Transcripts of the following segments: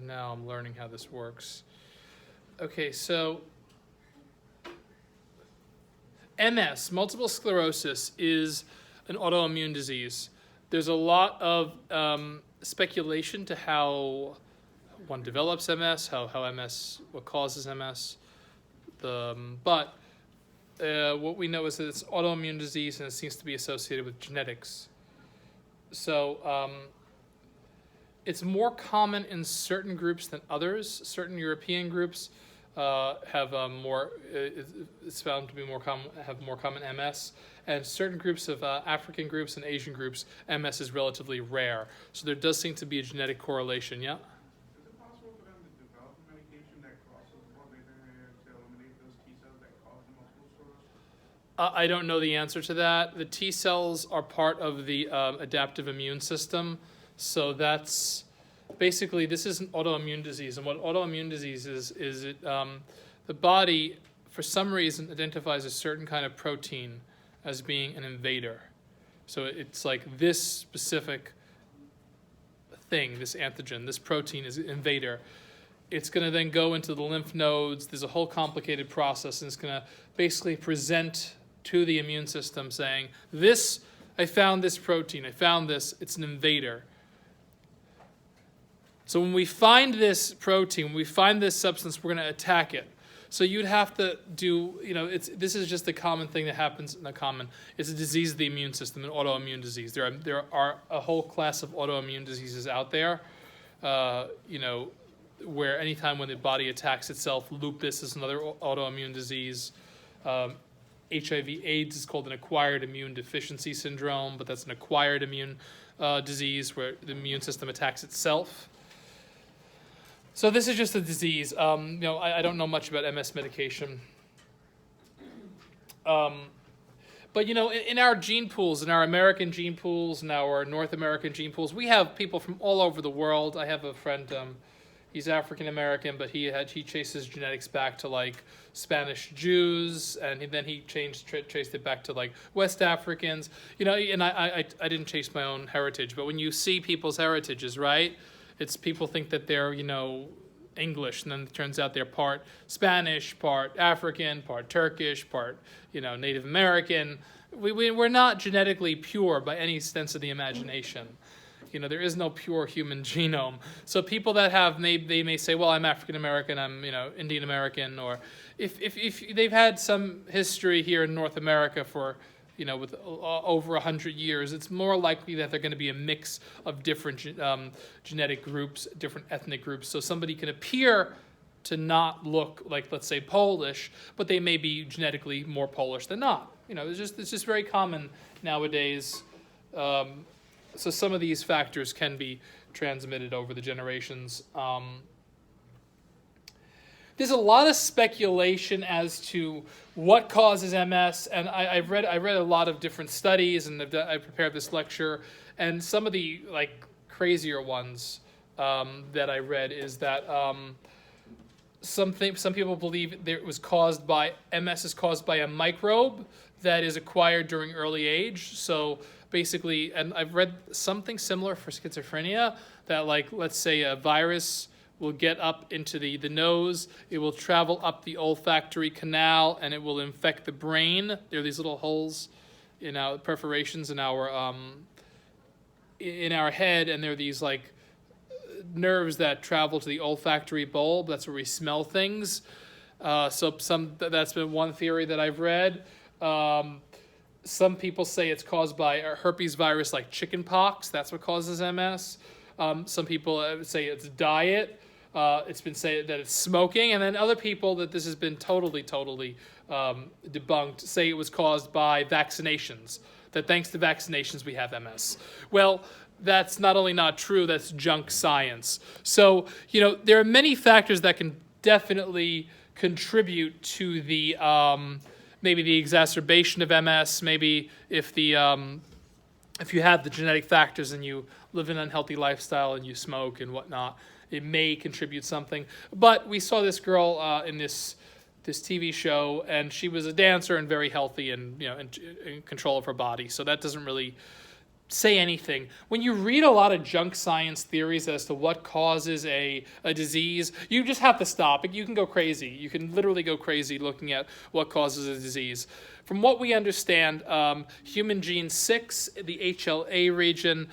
now. I'm learning how this works. Okay, so MS, multiple sclerosis, is an autoimmune disease. There's a lot of speculation to how one develops MS, how MS, what causes MS. But what we know is that it's autoimmune disease and it seems to be associated with genetics. So it's more common in certain groups than others. Certain European groups have it's found to be more common, have more common MS. And certain groups of African groups and Asian groups, MS is relatively rare. So there does seem to be a genetic correlation, yeah? Is it possible for them to develop a medication that crosses the blood-brain barrier to eliminate those T-cells that cause the multiple sclerosis? I don't know the answer to that. The T cells are part of the adaptive immune system. So that's basically, this is an autoimmune disease. And what autoimmune disease is it the body, for some reason, identifies a certain kind of protein as being an invader. So it's like this specific thing, this antigen, this protein is an invader. It's going to then go into the lymph nodes. There's a whole complicated process, and it's going to basically present to the immune system saying, this, I found this protein, I found this, it's an invader. So when we find this protein, when we find this substance, we're going to attack it. So you'd have to do, this is just a common thing that happens, not common, it's a disease of the immune system, an autoimmune disease. There are a whole class of autoimmune diseases out there, where anytime when the body attacks itself, lupus is another autoimmune disease. HIV/AIDS is called an acquired immune deficiency syndrome, but that's an acquired immune disease where the immune system attacks itself. So this is just a disease. I don't know much about MS medication. But, in our gene pools, in our American gene pools, in our North American gene pools, we have people from all over the world. I have a friend, he's African American, but he chases genetics back to like Spanish Jews, and then he traced it back to like West Africans. And I didn't chase my own heritage, but when you see people's heritages, right? It's people think that they're, English, and then it turns out they're part Spanish, part African, part Turkish, part, Native American. We're not genetically pure by any sense of the imagination. There is no pure human genome. So people that they may say, well, I'm African American, I'm, Indian American, or if they've had some history here in North America for, with over 100 years, it's more likely that they're going to be a mix of different genetic groups, different ethnic groups. So somebody can appear to not look like, let's say, Polish, but they may be genetically more Polish than not. It's just very common nowadays. So some of these factors can be transmitted over the generations. There's a lot of speculation as to what causes MS, and I read a lot of different studies, and I prepared this lecture, and some of the crazier ones that I read is that some people believe that MS is caused by a microbe that is acquired during early age. So basically, and I've read something similar for schizophrenia, that let's say a virus will get up into the nose, it will travel up the olfactory canal, and it will infect the brain. There are these little holes in our perforations in our head, and there are these nerves that travel to the olfactory bulb. That's where we smell things. So that's been one theory that I've read. Some people say it's caused by a herpes virus like chickenpox. That's what causes MS. Some people say it's diet. It's been said that it's smoking, and then other people that this has been totally debunked say it was caused by vaccinations, that thanks to vaccinations we have MS. Well, that's not only not true, that's junk science. So, there are many factors that can definitely contribute to the maybe the exacerbation of MS, maybe if you have the genetic factors and you live an unhealthy lifestyle and you smoke and whatnot, it may contribute something. But we saw this girl in this TV show, and she was a dancer and very healthy and in control of her body. So that doesn't really say anything. When you read a lot of junk science theories as to what causes a disease, you just have to stop. You can go crazy. You can literally go crazy looking at what causes a disease. From what we understand, human gene 6, the HLA region,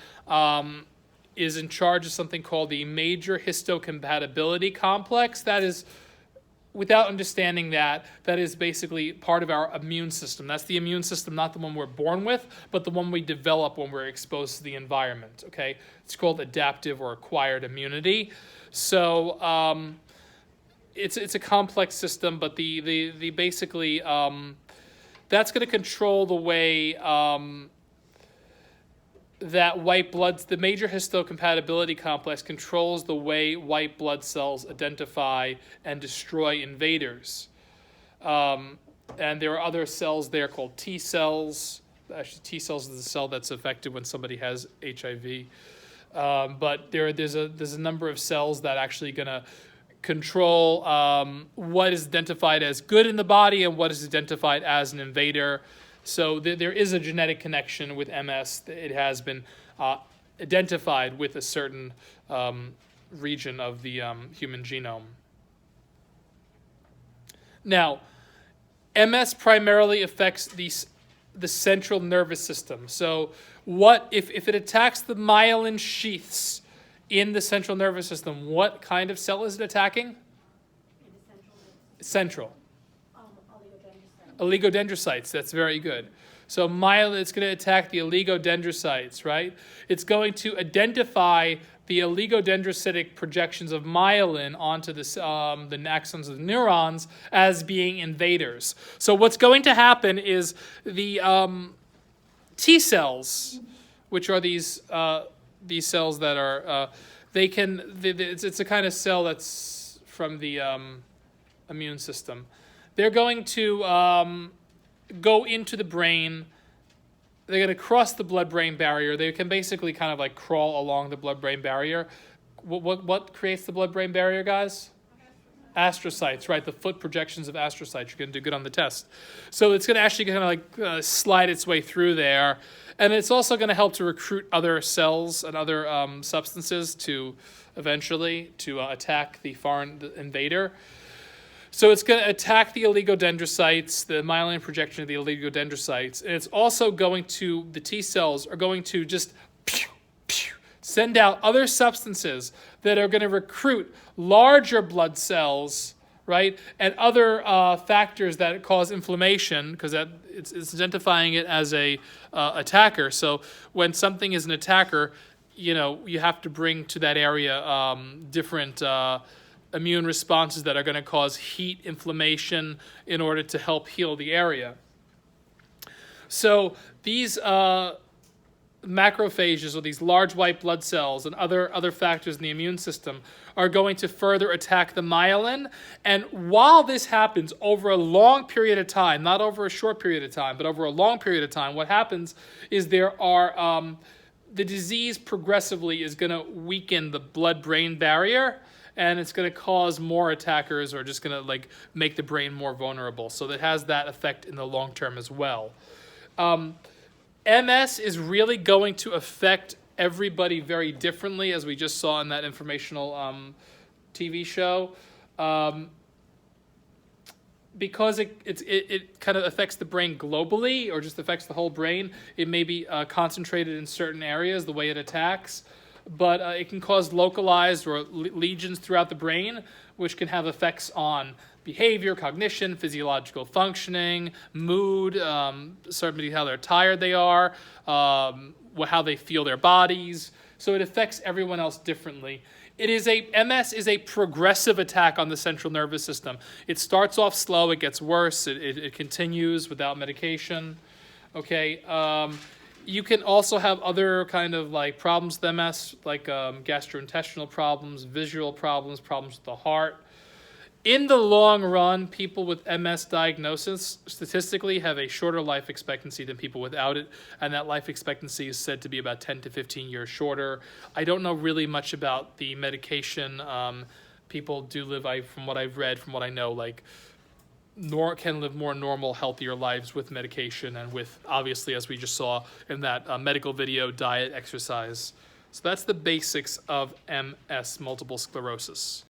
is in charge of something called the major histocompatibility complex. That is, without understanding that is basically part of our immune system. That's the immune system, not the one we're born with, but the one we develop when we're exposed to the environment, okay? It's called adaptive or acquired immunity. So it's a complex system, but the basically, that's going to control the way that white blood, the major histocompatibility complex controls the way white blood cells identify and destroy invaders. And there are other cells there called T cells. Actually, T cells is the cell that's affected when somebody has HIV. But there's a number of cells that actually going to control what is identified as good in the body and what is identified as an invader. So there is a genetic connection with MS. It has been identified with a certain region of the human genome. Now, MS primarily affects the central nervous system. So what if it attacks the myelin sheaths in the central nervous system, what kind of cell is it attacking? Central. Oligodendrocytes, that's very good. So myelin, it's going to attack the oligodendrocytes, right? It's going to identify the oligodendrocytic projections of myelin onto the axons of the neurons as being invaders. So what's going to happen is the T cells, which are these cells that are, it's a kind of cell that's from the immune system. They're going to go into the brain. They're going to cross the blood-brain barrier. They can basically kind of like crawl along the blood-brain barrier. What creates the blood-brain barrier, guys? Astrocytes, right? The foot projections of astrocytes. You're going to do good on the test. So it's going to actually kind of like slide its way through there. And it's also going to help to recruit other cells and other substances to eventually to attack the foreign invader. So it's going to attack the oligodendrocytes, the myelin projection of the oligodendrocytes, and it's also going to, the T cells are going to just send out other substances that are going to recruit larger blood cells, right, and other factors that cause inflammation, because it's identifying it as a attacker. So when something is an attacker, you have to bring to that area different immune responses that are going to cause heat, inflammation, in order to help heal the area. So these macrophages, or these large white blood cells, and other factors in the immune system are going to further attack the myelin. And while this happens over a long period of time, not over a short period of time, but over a long period of time, what happens is there are the disease progressively is going to weaken the blood-brain barrier, and it's going to cause more attackers, or just going to like make the brain more vulnerable. So that has that effect in the long term as well. MS is really going to affect everybody very differently, as we just saw in that informational TV show. Because it kind of affects the brain globally, or just affects the whole brain, it may be concentrated in certain areas, the way it attacks. But it can cause localized or lesions throughout the brain, which can have effects on behavior, cognition, physiological functioning, mood, certainly how they're tired they are, how they feel their bodies. So it affects everyone else differently. MS is a progressive attack on the central nervous system. It starts off slow, it gets worse, it continues without medication. Okay. You can also have other kind of like problems with MS, like gastrointestinal problems, visual problems, problems with the heart. In the long run, people with MS diagnosis statistically have a shorter life expectancy than people without it, and that life expectancy is said to be about 10 to 15 years shorter. I don't know really much about the medication. People do live, from what I've read, from what I know, like can live more normal, healthier lives with medication and with, obviously, as we just saw in that medical video, diet, exercise. So that's the basics of MS, multiple sclerosis.